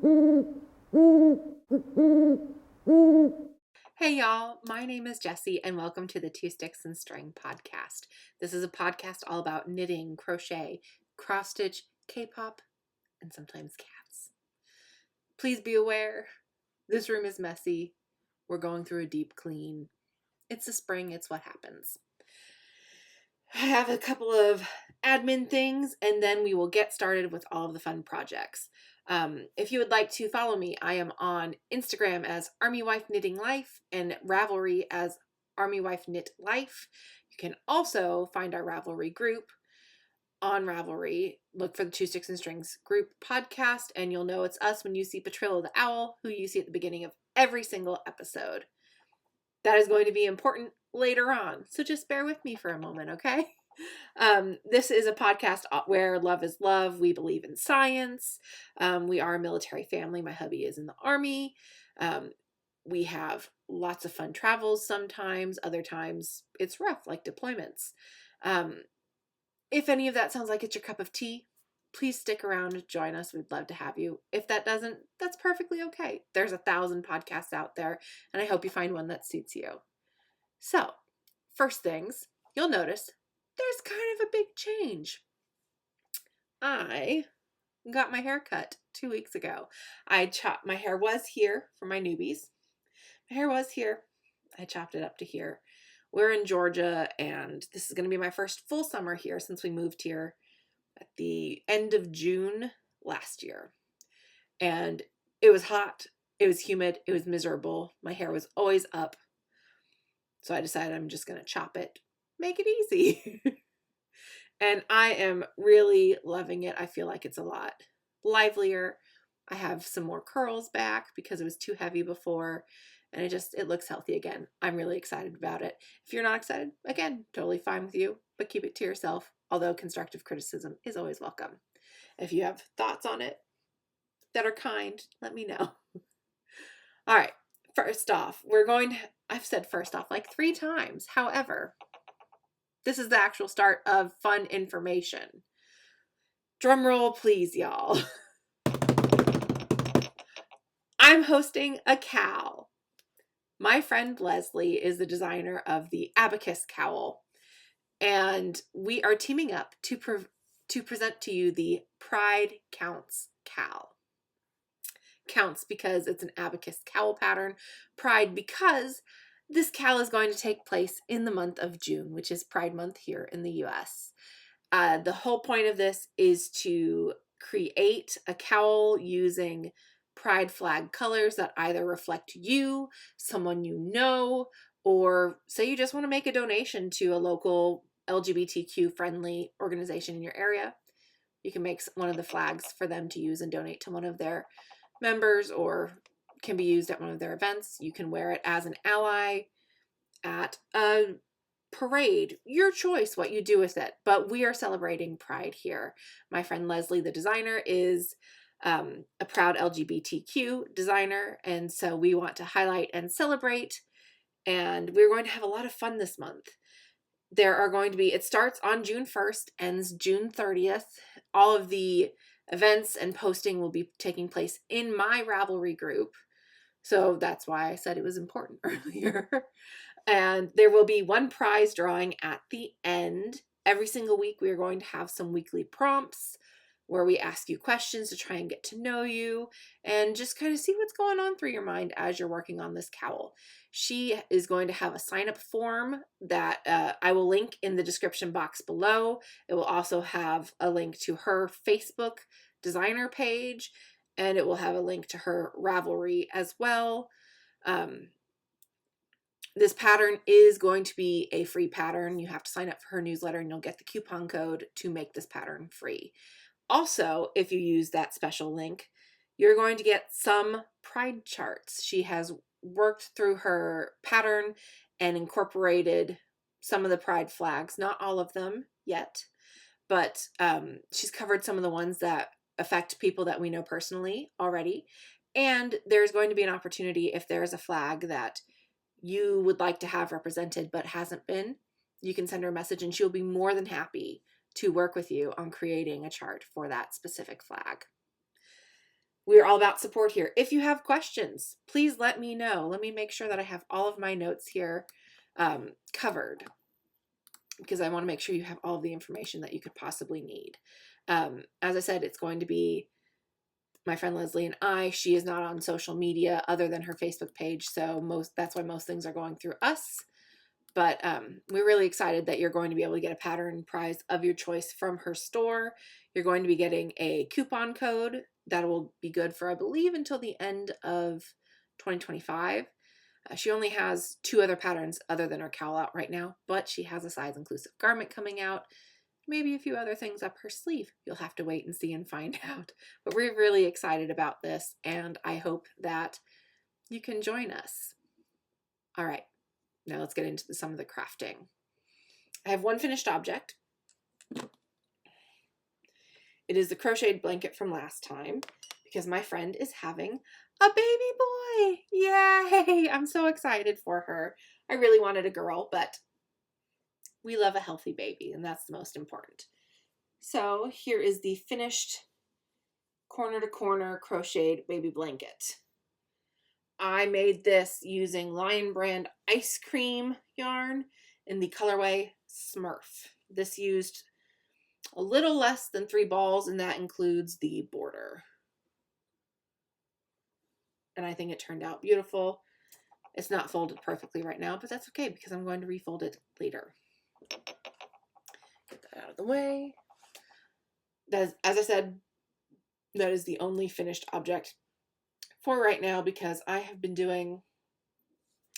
Hey y'all, my name is Jessie and welcome to the Two Sticks and String podcast. This is a podcast all about knitting, crochet, cross stitch, Kpop, and sometimes cats. Please be aware, this room is messy. We're going through a deep clean. It's the spring, it's what happens. I have a couple of admin things and then we will get started with all of the fun projects. If you would like to follow me, I am on Instagram as Army Wife Knitting Life and Ravelry as Army Wife Knit Life. You can also find our Ravelry group on Ravelry. Look for the Two Sticks and Strings group podcast, and you'll know it's us when you see Patrilla the Owl, who you see at the beginning of every single episode. That is going to be important later on, so just bear with me for a moment, okay? This is a podcast where love is love. We believe in science. We are a military family. My hubby is in the Army. We have lots of fun travels sometimes. Other times it's rough, like deployments. If any of that sounds like it's your cup of tea, please stick around and join us. We'd love to have you. If that doesn't, that's perfectly okay. There's 1,000 podcasts out there, and I hope you find one that suits you. So, first things, you'll notice there's kind of a big change. I got my hair cut 2 weeks ago. My hair was here for my newbies. My hair was here. I chopped it up to here. We're in Georgia, and this is going to be my first full summer here since we moved here at the end of June last year. And it was hot. It was humid. It was miserable. My hair was always up. So I decided I'm just going to chop it. Make it easy. And I am really loving it. I feel like it's a lot livelier. I have some more curls back because it was too heavy before, and it looks healthy again. I'm really excited about it. If you're not excited, again, totally fine with you, but keep it to yourself, although constructive criticism is always welcome. If you have thoughts on it that are kind, let me know. All right, first off, I've said first off like 3 times. However, this is the actual start of fun information. Drum roll, please, y'all. I'm hosting a KAL. My friend Leslie is the designer of the Abacus Cowl, and we are teaming up to present to you the Pride Counts KAL. Counts because it's an abacus cowl pattern. Pride because this KAL is going to take place in the month of June, which is Pride Month here in the US. The whole point of this is to create a cowl using Pride flag colors that either reflect you, someone you know, or say you just want to make a donation to a local LGBTQ friendly organization in your area. You can make one of the flags for them to use and donate to one of their members, or can be used at one of their events. You can wear it as an ally at a parade. Your choice what you do with it, but we are celebrating Pride here. My friend Leslie, the designer, is a proud LGBTQ designer, and so we want to highlight and celebrate, and we're going to have a lot of fun this month. It starts on June 1st, ends June 30th. All of the events and posting will be taking place in my Ravelry group. So that's why I said it was important earlier. And there will be one prize drawing at the end. Every single week, we are going to have some weekly prompts where we ask you questions to try and get to know you and just kind of see what's going on through your mind as you're working on this cowl. She is going to have a sign-up form that I will link in the description box below. It will also have a link to her Facebook designer page, and it will have a link to her Ravelry as well. This pattern is going to be a free pattern. You have to sign up for her newsletter and you'll get the coupon code to make this pattern free. Also, if you use that special link, you're going to get some pride charts. She has worked through her pattern and incorporated some of the pride flags, not all of them yet, but she's covered some of the ones that affect people that we know personally already. And there's going to be an opportunity if there's a flag that you would like to have represented but hasn't been, you can send her a message and she'll be more than happy to work with you on creating a chart for that specific flag. we're all about support here. If you have questions, please let me know. Let me make sure that I have all of my notes here covered, because I want to make sure you have all of the information that you could possibly need. As I said, it's going to be my friend Leslie and I. She is not on social media other than her Facebook page, so that's why most things are going through us. But we're really excited that you're going to be able to get a pattern prize of your choice from her store. You're going to be getting a coupon code that will be good for, I believe, until the end of 2025. She only has 2 other patterns other than her KAL out right now, but she has a size inclusive garment coming out, maybe a few other things up her sleeve. You'll have to wait and see and find out. But we're really excited about this, and I hope that you can join us. All right, now let's get into some of the crafting. I have one finished object. It is the crocheted blanket from last time, because my friend is having a baby boy. Yay! I'm so excited for her. I really wanted a girl, but we love a healthy baby, and that's the most important. So here is the finished corner to corner crocheted baby blanket. I made this using Lion Brand ice cream yarn in the colorway Smurf. This used a little less than 3 balls, and that includes the border. And I think it turned out beautiful. It's not folded perfectly right now, but that's okay because I'm going to refold it later. Get that out of the way. As I said, that is the only finished object for right now, because I have been doing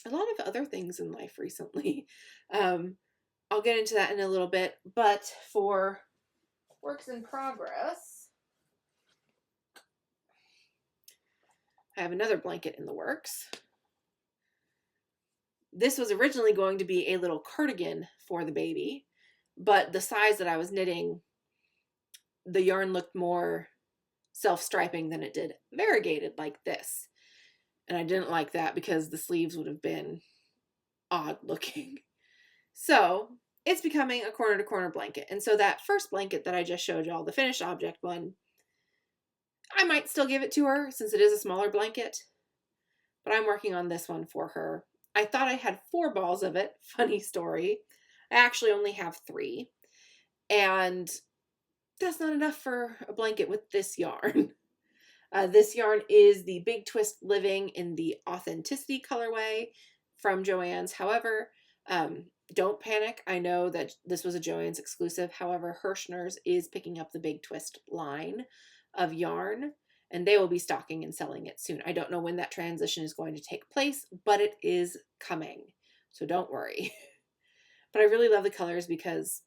a lot of other things in life recently. I'll get into that in a little bit, but for works in progress, I have another blanket in the works. This was originally going to be a little cardigan for the baby, but the size that I was knitting, the yarn looked more self-striping than it did variegated like this. And I didn't like that because the sleeves would have been odd looking. So it's becoming a corner to corner blanket. And so that first blanket that I just showed y'all, the finished object one, I might still give it to her since it is a smaller blanket, but I'm working on this one for her. I thought I had 4 balls of it. Funny story. I actually only have 3. And that's not enough for a blanket with this yarn. This yarn is the Big Twist Living in the Authenticity colorway from Joann's. However, don't panic. I know that this was a Joann's exclusive. However, Hirschner's is picking up the Big Twist line of yarn, and they will be stocking and selling it soon. I don't know when that transition is going to take place, but it is coming. So don't worry. But I really love the colors because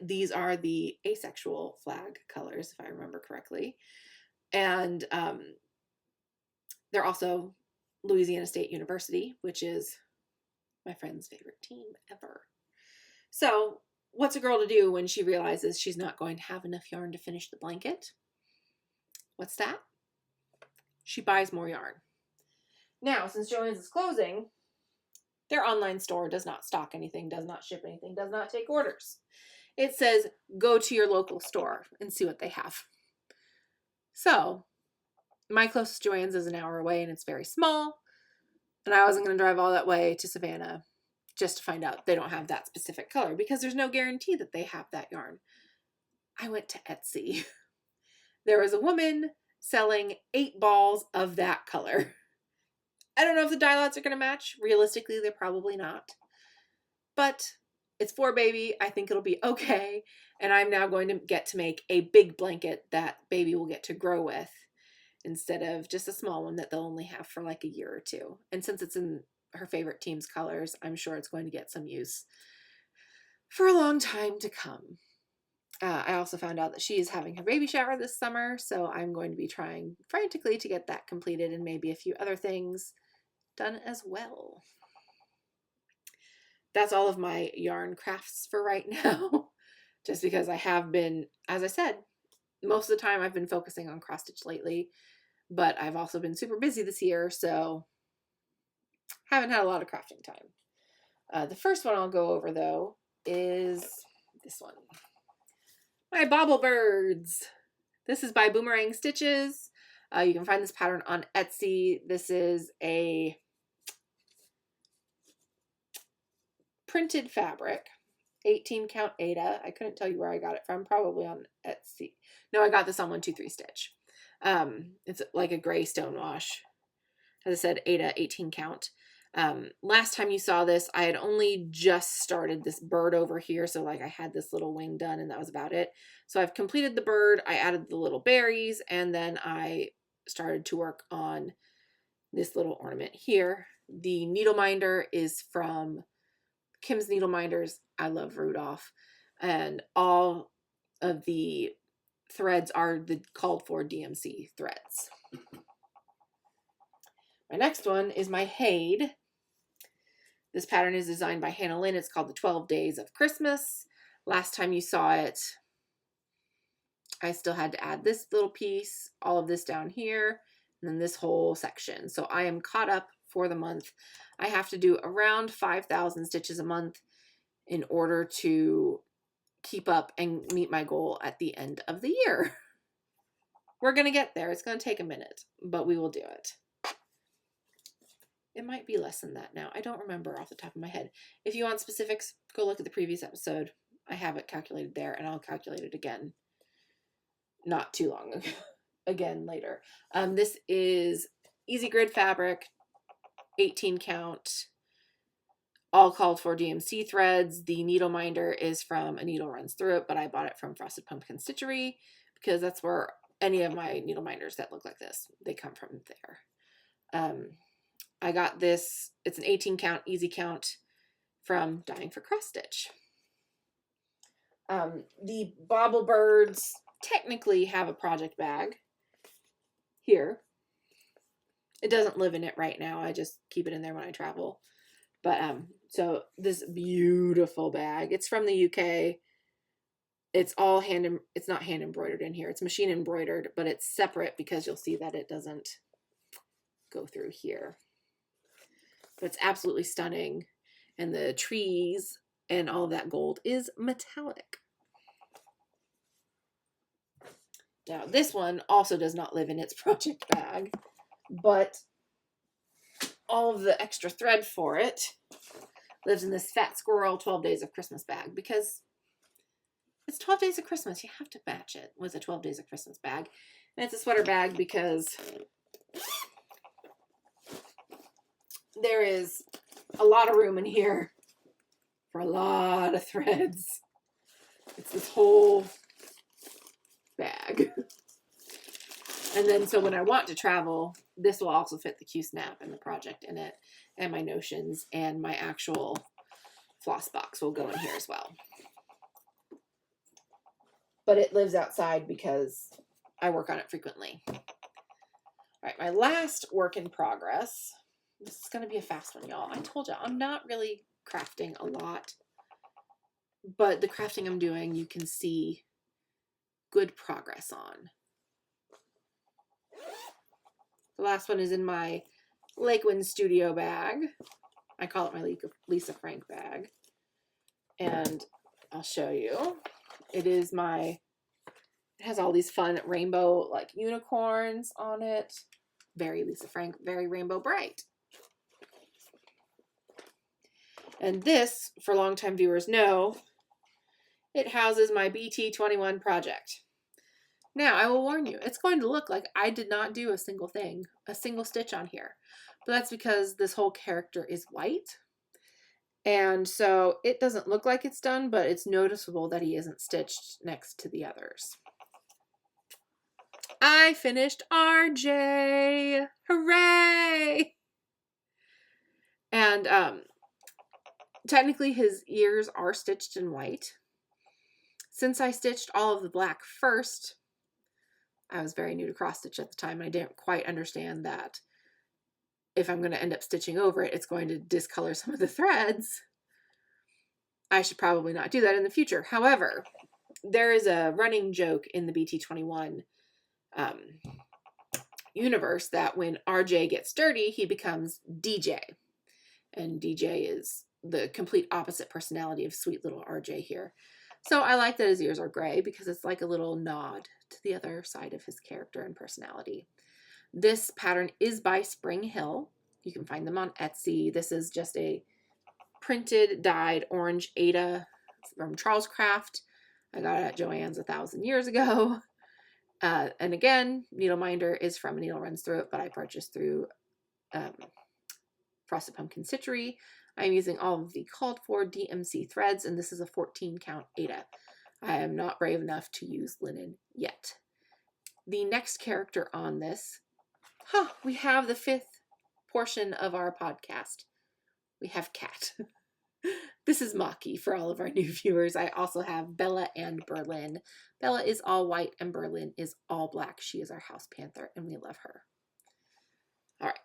these are the asexual flag colors, if I remember correctly. And they're also Louisiana State University, which is my friend's favorite team ever. So what's a girl to do when she realizes she's not going to have enough yarn to finish the blanket? What's that? She buys more yarn. Now, since Joann's is closing, their online store does not stock anything, does not ship anything, does not take orders. It says go to your local store and see what they have. So my closest Joann's is an hour away and it's very small. And I wasn't going to drive all that way to Savannah just to find out they don't have that specific color because there's no guarantee that they have that yarn. I went to Etsy. There was a woman selling 8 balls of that color. I don't know if the dye lots are going to match. Realistically, they're probably not. But it's for baby. I think it'll be okay. And I'm now going to get to make a big blanket that baby will get to grow with instead of just a small one that they'll only have for like a year or 2. And since it's in her favorite team's colors, I'm sure it's going to get some use for a long time to come. I also found out that she is having her baby shower this summer, so I'm going to be trying frantically to get that completed and maybe a few other things done as well. That's all of my yarn crafts for right now, just because I have been, as I said, most of the time I've been focusing on cross stitch lately, but I've also been super busy this year, so haven't had a lot of crafting time. The first one I'll go over, though, is this one. My Bauble birds. This is by Boomerang Stitches. You can find this pattern on Etsy. This is a printed fabric, 18 count Aida. I couldn't tell you where I got it from, probably on Etsy. No, I got this on 123 Stitch. It's like a gray stonewash. As I said, Aida, 18 count. Last time you saw this, I had only just started this bird over here. So like I had this little wing done and that was about it. So I've completed the bird. I added the little berries and then I started to work on this little ornament here. The needle minder is from Kim's Needle Minders. I love Rudolph. And all of the threads are the called for DMC threads. My next one is my Hade. This pattern is designed by Hannah Lynn. It's called the 12 Days of Christmas. Last time you saw it, I still had to add this little piece, all of this down here, and then this whole section. So I am caught up for the month. I have to do around 5,000 stitches a month in order to keep up and meet my goal at the end of the year. We're going to get there. It's going to take a minute, but we will do it. It might be less than that now. I don't remember off the top of my head. If you want specifics, go look at the previous episode. I have it calculated there, and I'll calculate it again not too long ago. Again later. This is Easy Grid fabric, 18 count, all called for DMC threads. The needle minder is from A Needle Runs Through It, but I bought it from Frosted Pumpkin Stitchery because that's where any of my needle minders that look like this, they come from there. I got this, it's an 18 count, easy count from Dying for Cross Stitch. The Bauble birds technically have a project bag here. It doesn't live in it right now. I just keep it in there when I travel. But so this beautiful bag, it's from the UK. It's all it's not hand embroidered in here. It's machine embroidered, but it's separate because you'll see that it doesn't go through here. But it's absolutely stunning. And the trees and all of that gold is metallic. Now, this one also does not live in its project bag, but all of the extra thread for it lives in this Fat Squirrel 12 Days of Christmas bag because it's 12 Days of Christmas. You have to match it with a 12 Days of Christmas bag. And it's a sweater bag because there is a lot of room in here for a lot of threads. It's this whole bag. And then so when I want to travel, this will also fit the Q-snap and the project in it, and my notions, and my actual floss box will go in here as well. But it lives outside because I work on it frequently. All right, my last work in progress. This is going to be a fast one, y'all. I told you, I'm not really crafting a lot, but the crafting I'm doing, you can see good progress on. The last one is in my Lakewind Studio bag. I call it my Lisa Frank bag. And I'll show you. It has all these fun rainbow like unicorns on it. Very Lisa Frank, very rainbow bright. And this, for longtime viewers know, it houses my BT21 project. Now, I will warn you, it's going to look like I did not do a single stitch on here. But that's because this whole character is white. And so it doesn't look like it's done, but it's noticeable that he isn't stitched next to the others. I finished RJ! Hooray! And technically his ears are stitched in white. Since I stitched all of the black first, I was very new to cross stitch at the time, and I didn't quite understand that if I'm going to end up stitching over it, it's going to discolor some of the threads. I should probably not do that in the future. However, there is a running joke in the BT21 universe that when RJ gets dirty, he becomes DJ. And DJ is the complete opposite personality of sweet little RJ here. So I like that his ears are gray because it's like a little nod to the other side of his character and personality. This pattern is by Springhill. You can find them on Etsy. This is just a printed dyed orange Ada from Charles Craft. I got it at Joann's 1,000 years ago. And again, Needle Minder is from Needle Runs Through It, but I purchased through Frosted Pumpkin Stitchery. I'm using all of the called for DMC threads, and this is a 14 count Ada. I am not brave enough to use linen yet. The next character on this, we have the 5th portion of our podcast. We have Cat. This is Maki for all of our new viewers. I also have Bella and Berlin. Bella is all white and Berlin is all black. She is our house panther and we love her. All right.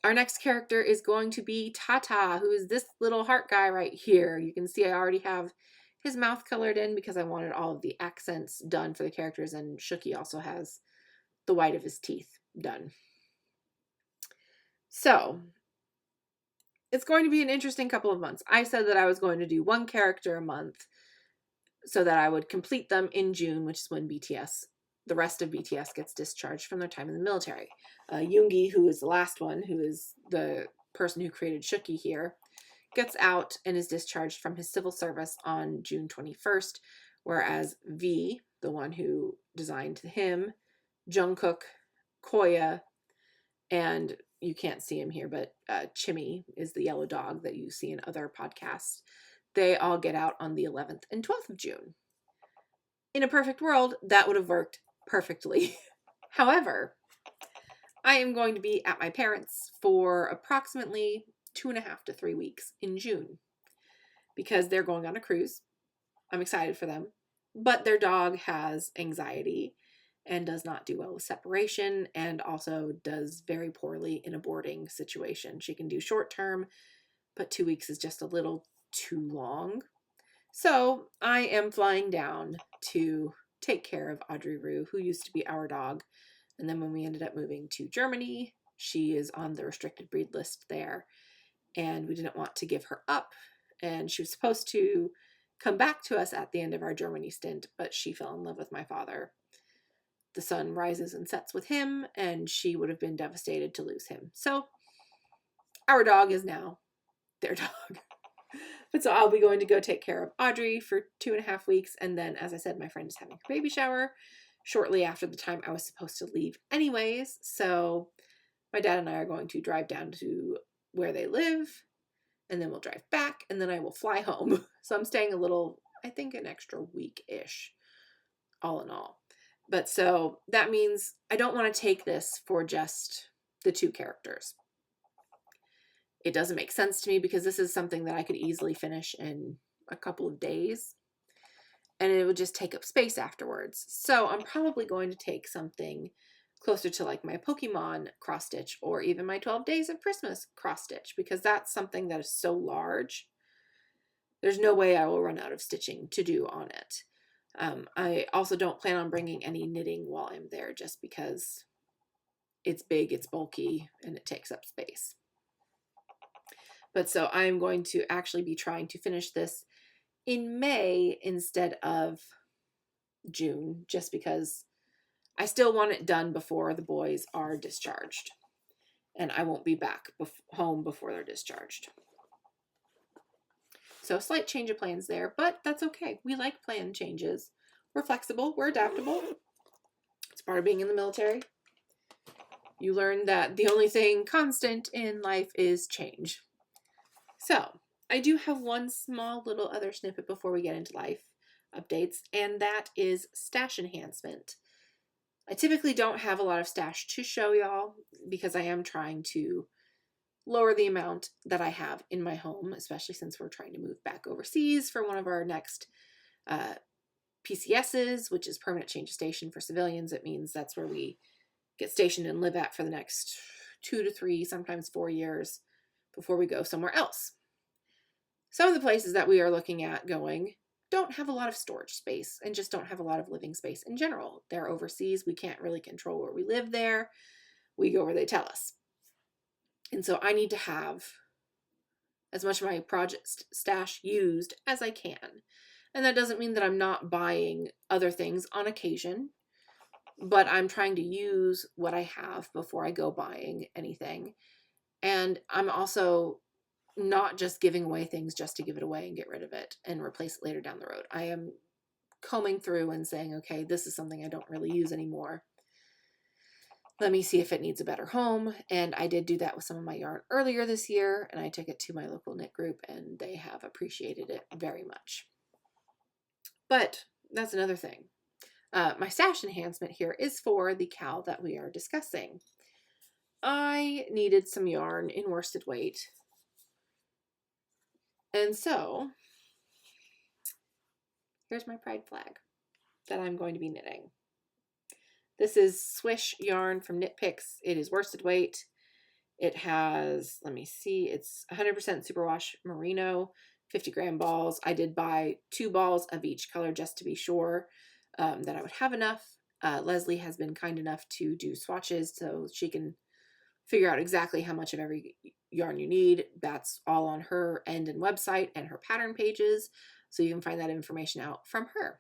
Our next character is going to be Tata, who is this little heart guy right here. You can see I already have his mouth colored in because I wanted all of the accents done for the characters, and Shuki also has the white of his teeth done. So it's going to be an interesting couple of months. I said that I was going to do 1 character a month so that I would complete them in June, which is when the rest of BTS gets discharged from their time in the military. Yoongi, who is the last one, who is the person who created Shuki here, gets out and is discharged from his civil service on June 21st, whereas V, the one who designed him, Jungkook, Koya, and you can't see him here, but Chimmy is the yellow dog that you see in other podcasts. They all get out on the 11th and 12th of June. In a perfect world, that would have worked perfectly. However, I am going to be at my parents' for approximately 2.5 to 3 weeks in June because they're going on a cruise. I'm excited for them, but their dog has anxiety and does not do well with separation, and also does very poorly in a boarding situation. She can do short term, but 2 weeks is just a little too long. So I am flying down to take care of Audrey Rue, who used to be our dog. And then when we ended up moving to Germany, she is on the restricted breed list there. And we didn't want to give her up. And she was supposed to come back to us at the end of our Germany stint, but she fell in love with my father. The sun rises and sets with him, and she would have been devastated to lose him. So our dog is now their dog. But so I'll be going to go take care of Audrey for 2.5 weeks. And then, as I said, my friend is having her baby shower shortly after the time I was supposed to leave anyways. So my dad and I are going to drive down to where they live, and then we'll drive back, and then I will fly home. So I'm staying I think an extra week-ish, all in all. But so that means I don't want to take this for just the 2 characters. It doesn't make sense to me because this is something that I could easily finish in a couple of days, and it would just take up space afterwards. So I'm probably going to take something closer to like my Pokemon cross stitch, or even my 12 Days of Christmas cross stitch, because that's something that is so large. There's no way I will run out of stitching to do on it. I also don't plan on bringing any knitting while I'm there, just because it's big, it's bulky, and it takes up space. But so I'm going to actually be trying to finish this in May instead of June, just because I still want it done before the boys are discharged. And I won't be back home before they're discharged. So slight change of plans there, but that's okay. We like plan changes. We're flexible. We're adaptable. It's part of being in the military. You learn that the only thing constant in life is change. So I do have one small little other snippet before we get into life updates, and that is stash enhancement. I typically don't have a lot of stash to show y'all because I am trying to lower the amount that I have in my home, especially since we're trying to move back overseas for one of our next PCSs, which is permanent change of station for civilians. It means that's where we get stationed and live at for the next 2 to 3, sometimes 4 years before we go somewhere else. Some of the places that we are looking at going don't have a lot of storage space and just don't have a lot of living space in general. They're overseas. We can't really control where we live there. We go where they tell us. And so I need to have as much of my project stash used as I can. And that doesn't mean that I'm not buying other things on occasion, but I'm trying to use what I have before I go buying anything. And I'm also not just giving away things just to give it away and get rid of it and replace it later down the road. I am combing through and saying, okay, this is something I don't really use anymore. Let me see if it needs a better home. And I did do that with some of my yarn earlier this year, and I took it to my local knit group, and they have appreciated it very much. But that's another thing. My stash enhancement here is for the KAL that we are discussing. I needed some yarn in worsted weight. And so here's my pride flag that I'm going to be knitting. This is Swish yarn from Knit Picks. It is worsted weight. It has, let me see, it's 100% superwash merino, 50-gram balls. I did buy 2 balls of each color just to be sure that I would have enough. Leslie has been kind enough to do swatches so she can figure out exactly how much of every yarn you need. That's all on her end and website and her pattern pages, so you can find that information out from her.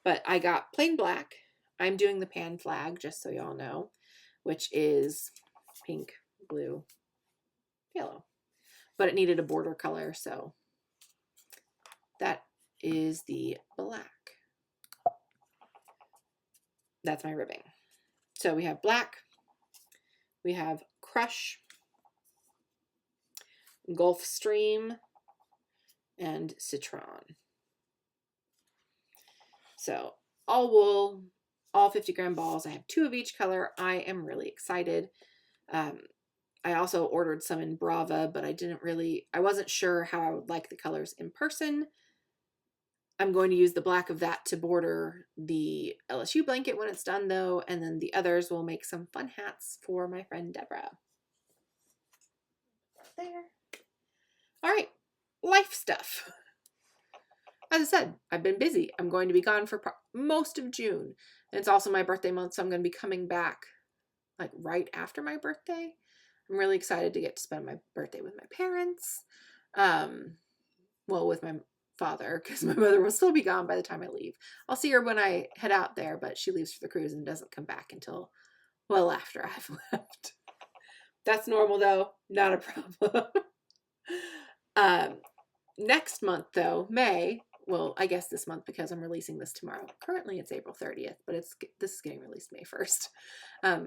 But I got plain black. I'm doing the pan flag, just so y'all know, which is pink, blue, yellow. But it needed a border color, so that is the black. That's my ribbing. So we have black, we have Crush, Gulf Stream, and Citron. So all wool, all 50-gram balls. I have 2 of each color. I am really excited. I also ordered some in Brava, but I wasn't sure how I would like the colors in person. I'm going to use the black of that to border the LSU blanket when it's done, though, and then the others will make some fun hats for my friend Deborah. There. All right, life stuff. As I said, I've been busy. I'm going to be gone for most of June. And it's also my birthday month, so I'm going to be coming back like right after my birthday. I'm really excited to get to spend my birthday with my parents. Well, with my father, because my mother will still be gone by the time I leave. I'll see her when I head out there, but she leaves for the cruise and doesn't come back until well after I've left. That's normal, though. Not a problem. Next month, though, May, well, I guess this month because I'm releasing this tomorrow. Currently, it's April 30th, but this is getting released May 1st.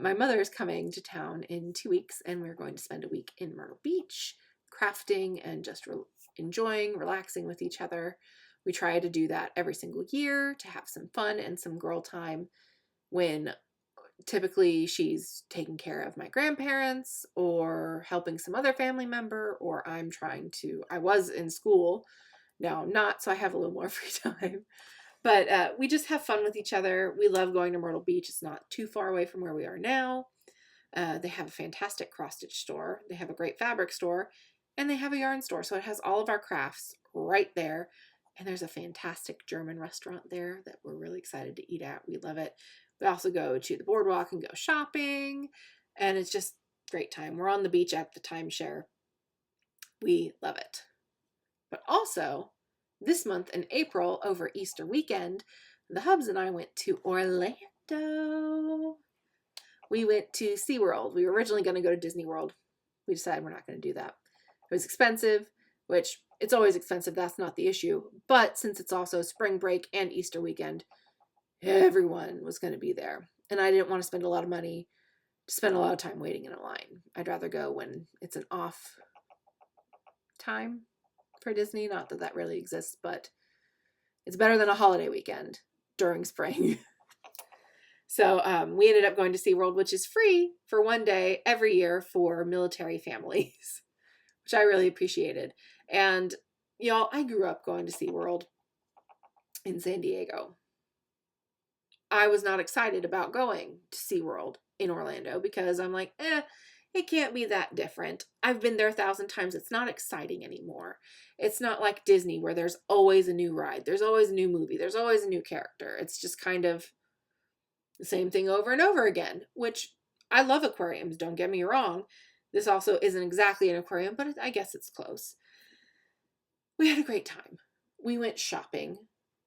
My mother is coming to town in 2 weeks, and we're going to spend a week in Myrtle Beach, crafting and just enjoying, relaxing with each other. We try to do that every single year to have some fun and some girl time when typically she's taking care of my grandparents or helping some other family member, or I was in school, now I'm not, so I have a little more free time. But we just have fun with each other. We love going to Myrtle Beach. It's not too far away from where we are now. They have a fantastic cross-stitch store. They have a great fabric store, and they have a yarn store. So it has all of our crafts right there. And there's a fantastic German restaurant there that we're really excited to eat at. We love it. We also go to the boardwalk and go shopping, and it's just a great time. We're on the beach at the timeshare. We love it. But also, this month in April, over Easter weekend, the Hubs and I went to Orlando. We went to SeaWorld. We were originally going to go to Disney World. We decided we're not going to do that. It was expensive, which it's always expensive. That's not the issue. But since it's also spring break and Easter weekend, everyone was going to be there. And I didn't want to spend a lot of money to spend a lot of time waiting in a line. I'd rather go when it's an off time for Disney. Not that that really exists, but it's better than a holiday weekend during spring. So we ended up going to SeaWorld, which is free for one day every year for military families, which I really appreciated. And y'all, I grew up going to SeaWorld in San Diego. I was not excited about going to SeaWorld in Orlando because I'm like, it can't be that different. I've been there 1,000 times. It's not exciting anymore. It's not like Disney where there's always a new ride. There's always a new movie. There's always a new character. It's just kind of the same thing over and over again, which I love aquariums. Don't get me wrong. This also isn't exactly an aquarium, but I guess it's close. We had a great time. We went shopping.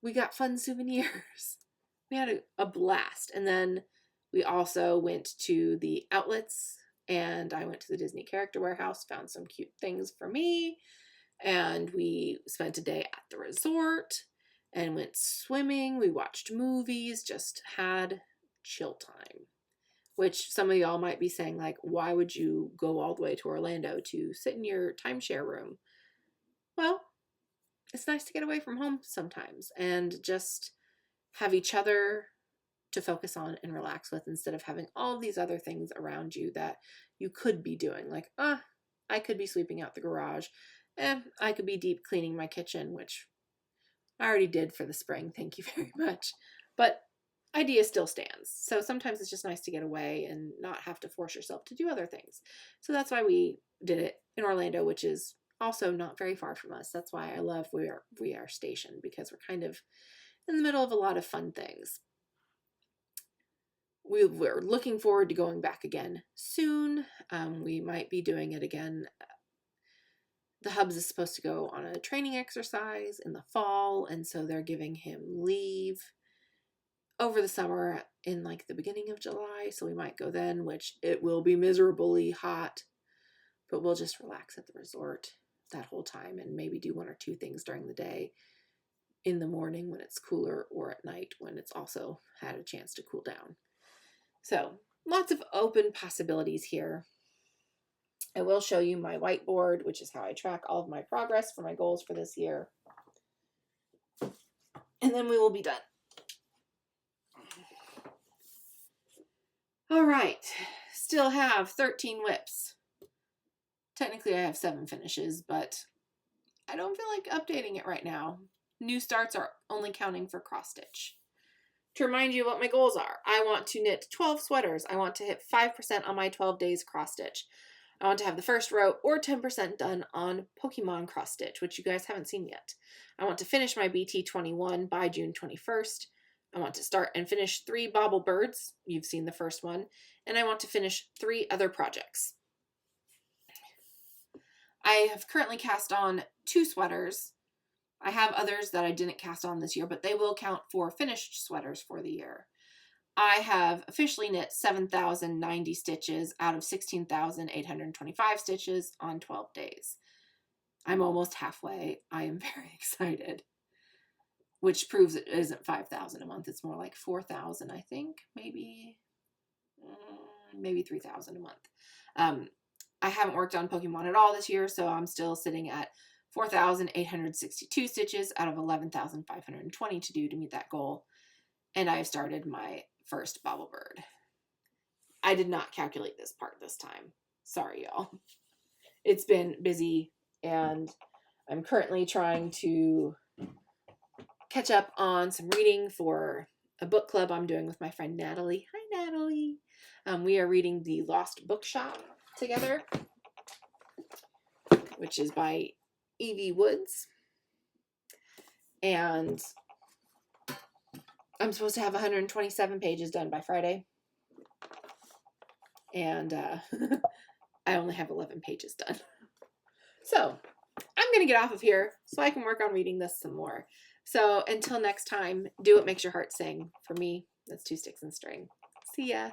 we got fun souvenirs. We had a blast. And then we also went to the outlets, and I went to the Disney Character Warehouse, found some cute things for me. And we spent a day at the resort and went swimming. We watched movies, just had chill time. Which some of y'all might be saying, like, why would you go all the way to Orlando to sit in your timeshare room? Well, it's nice to get away from home sometimes and just have each other to focus on and relax with, instead of having all these other things around you that you could be doing. Like, I could be sweeping out the garage, and I could be deep cleaning my kitchen, which I already did for the spring. Thank you very much. But idea still stands. So sometimes it's just nice to get away and not have to force yourself to do other things. So that's why we did it in Orlando, which is also not very far from us. That's why I love where we are stationed, because we're kind of in the middle of a lot of fun things. We're looking forward to going back again soon. We might be doing it again. The Hubs is supposed to go on a training exercise in the fall, and so they're giving him leave over the summer in like the beginning of July, so we might go then, which it will be miserably hot, but we'll just relax at the resort that whole time and maybe do one or two things during the day, in the morning when it's cooler, or at night when it's also had a chance to cool down. So lots of open possibilities here. I will show you my whiteboard, which is how I track all of my progress for my goals for this year. And then we will be done. All right, still have 13 whips. Technically I have 7 finishes, but I don't feel like updating it right now. New starts are only counting for cross stitch. To remind you what my goals are, I want to knit 12 sweaters. I want to hit 5% on my 12 days cross stitch. I want to have the first row or 10% done on Pokemon cross stitch, which you guys haven't seen yet. I want to finish my BT21 by June 21st. I want to start and finish 3 Bauble birds. You've seen the first one. And I want to finish 3 other projects. I have currently cast on 2 sweaters. I have others that I didn't cast on this year, but they will count for finished sweaters for the year. I have officially knit 7,090 stitches out of 16,825 stitches on 12 days. I'm almost halfway. I am very excited. Which proves it isn't 5,000 a month. It's more like 4,000, I think. Maybe 3,000 a month. I haven't worked on Pokemon at all this year, so I'm still sitting at 4,862 stitches out of 11,520 to do to meet that goal. And I've started my first Bauble bird. I did not calculate this part this time. Sorry, y'all. It's been busy, and I'm currently trying to catch up on some reading for a book club I'm doing with my friend Natalie. Hi, Natalie. We are reading The Lost Bookshop together, which is by Evie Woods. And I'm supposed to have 127 pages done by Friday. And I only have 11 pages done. So I'm going to get off of here so I can work on reading this some more. So until next time, do what makes your heart sing. For me, that's 2 sticks and string. See ya.